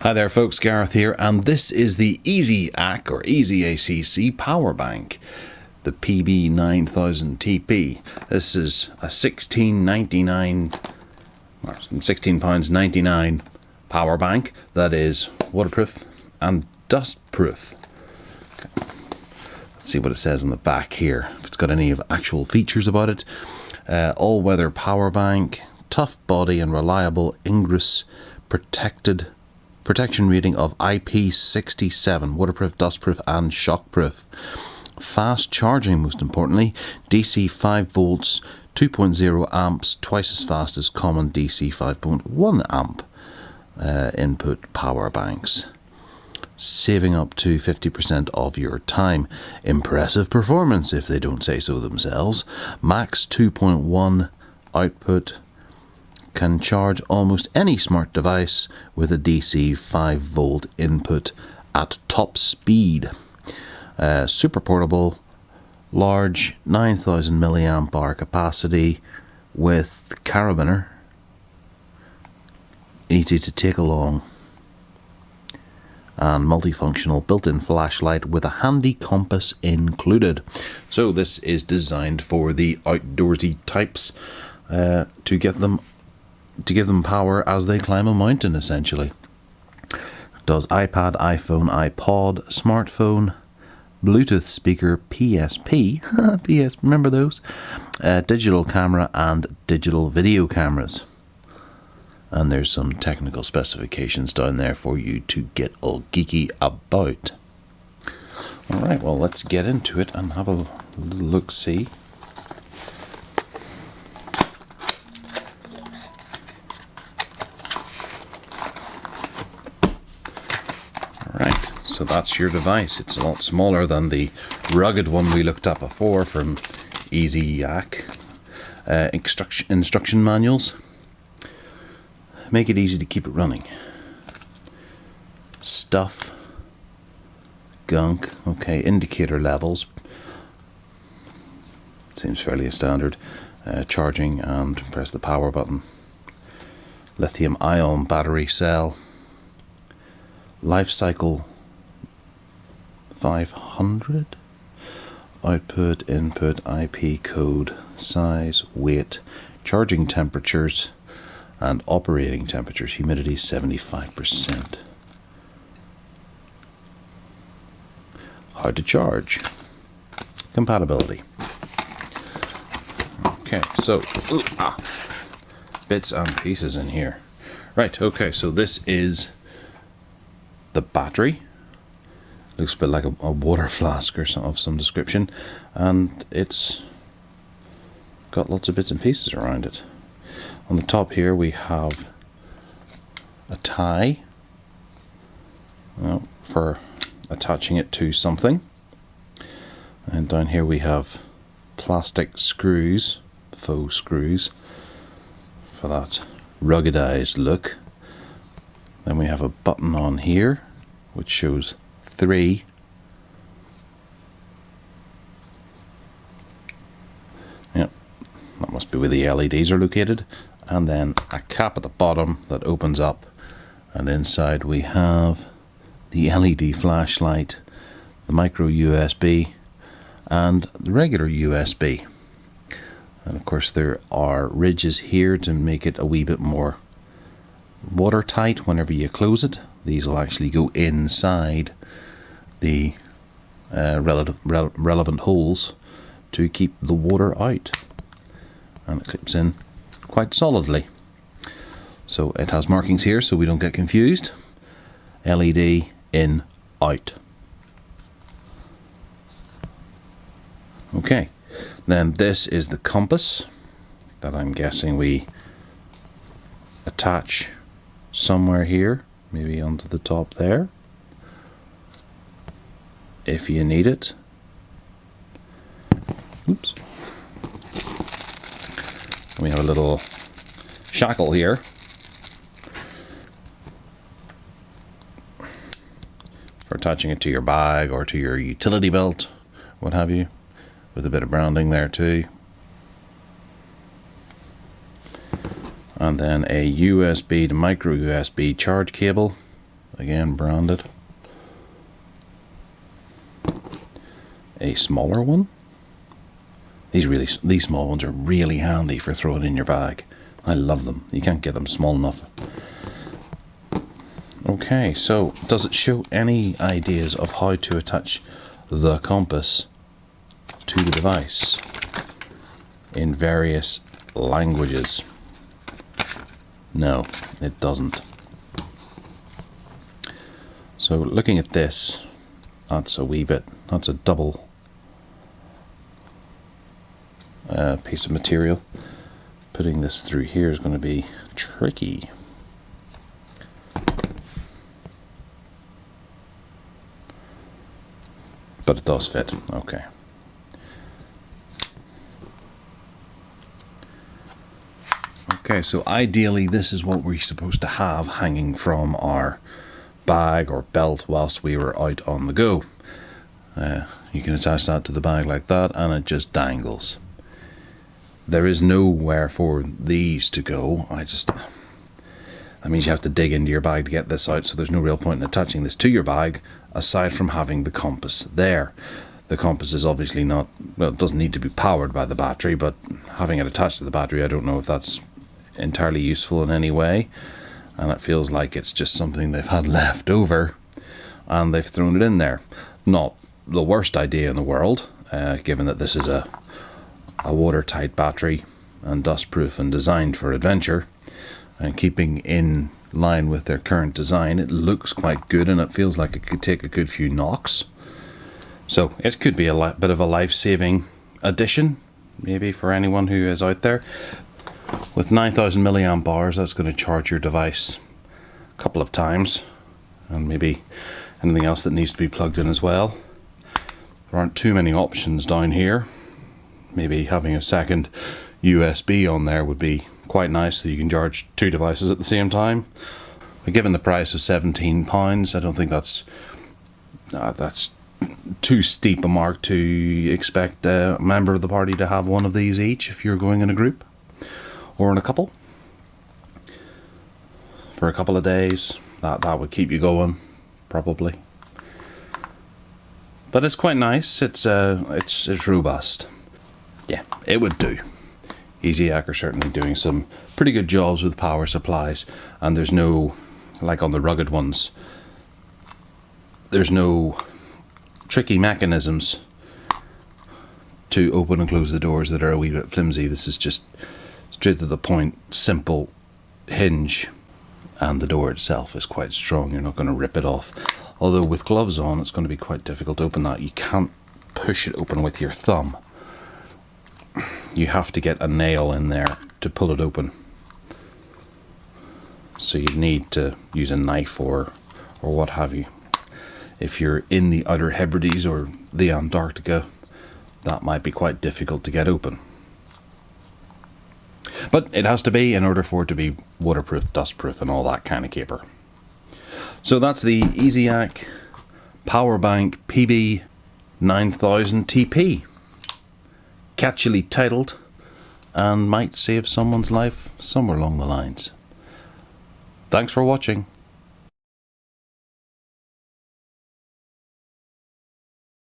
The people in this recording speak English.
Hi there folks, Gareth here, and this is the EasyAcc or EasyAcc power bank, the PB9000TP. This is a £16.99 power bank that is waterproof and dustproof. Okay. Let's see what it says on the back here, if it's got any of actual features about it. All-weather power bank, tough body and reliable Ingress protection rating of IP67, waterproof, dustproof and shockproof. Fast charging, most importantly, DC 5 volts, 2.0 amps, twice as fast as common DC 5.1 amp input power banks, saving up to 50% of your time. Impressive performance, if they don't say so themselves. Max 2.1 output. Can charge almost any smart device with a DC 5 volt input at top speed. Super portable, large 9000 milliamp hour capacity with carabiner, easy to take along, and multifunctional built-in flashlight with a handy compass included. So this is designed for the outdoorsy types to give them power as they climb a mountain, essentially. It does iPad, iPhone, iPod, smartphone, Bluetooth speaker, PSP, PS, remember those? Digital camera and digital video cameras. And there's some technical specifications down there for you to get all geeky about. Alright, well, let's get into it and have a little look-see. Right, so that's your device. It's a lot smaller than the rugged one we looked at before from EasyAcc. Instruction manuals. Make it easy to keep it running. Stuff. Gunk. Okay, indicator levels. Seems fairly standard. Charging and press the power button. Lithium ion battery cell. Life cycle 500, output, input, IP code, size, weight, charging temperatures and operating temperatures, humidity 75%. How to charge, compatibility. Okay, so bits and pieces in here. Right, okay, so this is the battery. Looks a bit like a water flask or of some description, and it's got lots of bits and pieces around it. On the top here we have a tie for attaching it to something, and down here we have plastic screws, faux screws, for that ruggedized look. Then we have a button on here which shows 3. Yep, that must be where the LEDs are located. And then a cap at the bottom that opens up, and inside we have the LED flashlight, the micro USB and the regular USB. And of course there are ridges here to make it a wee bit more watertight whenever you close it. These will actually go inside the relevant holes to keep the water out, and it clips in quite solidly. So it has markings here so we don't get confused. LED in, out. Okay, then this is the compass that I'm guessing we attach somewhere here, maybe onto the top there, if you need it. Oops. We have a little shackle here for attaching it to your bag or to your utility belt, what have you, with a bit of branding there too. And then a USB to micro USB charge cable again branded. A smaller one. These small ones are really handy for throwing in your bag. I love them. You can't get them small enough. Okay, so does it show any ideas of how to attach the compass to the device in various languages? No, it doesn't. So looking at this, that's a double piece of material. Putting this through here is going to be tricky. But it does fit. Okay. Okay, so ideally this is what we're supposed to have hanging from our bag or belt whilst we were out on the go. You can attach that to the bag like that and it just dangles. There is nowhere for these to go. That means you have to dig into your bag to get this out, so there's no real point in attaching this to your bag aside from having the compass there. The compass is obviously not, well, it doesn't need to be powered by the battery, but having it attached to the battery, I don't know if that's entirely useful in any way, and it feels like it's just something they've had left over and they've thrown it in there. Not the worst idea in the world, given that this is a watertight battery and dustproof and designed for adventure, and keeping in line with their current design, it looks quite good and it feels like it could take a good few knocks. So it could be a bit of a life-saving addition, maybe for anyone who is out there. With 9,000 milliamp hours, that's going to charge your device a couple of times, and maybe anything else that needs to be plugged in as well. There aren't too many options down here. Maybe having a second USB on there would be quite nice, so you can charge two devices at the same time. But given the price of £17, I don't think that's too steep a mark to expect a member of the party to have one of these each if you're going in a group or in a couple. For a couple of days, that would keep you going, probably. But it's quite nice. It's robust. Yeah, it would do. EasyAcc are certainly doing some pretty good jobs with power supplies, and there's no, like on the rugged ones, there's no tricky mechanisms to open and close the doors that are a wee bit flimsy. This is just straight to the point, simple hinge, and the door itself is quite strong. You're not going to rip it off. Although with gloves on, it's going to be quite difficult to open that. You can't push it open with your thumb. You have to get a nail in there to pull it open. So you need to use a knife or what have you. If you're in the Outer Hebrides or the Antarctica, that might be quite difficult to get open. But it has to be in order for it to be waterproof, dustproof and all that kind of caper. So that's the EasyAcc Powerbank PB 9000 TP. Catchily titled, and might save someone's life somewhere along the lines. Thanks for watching.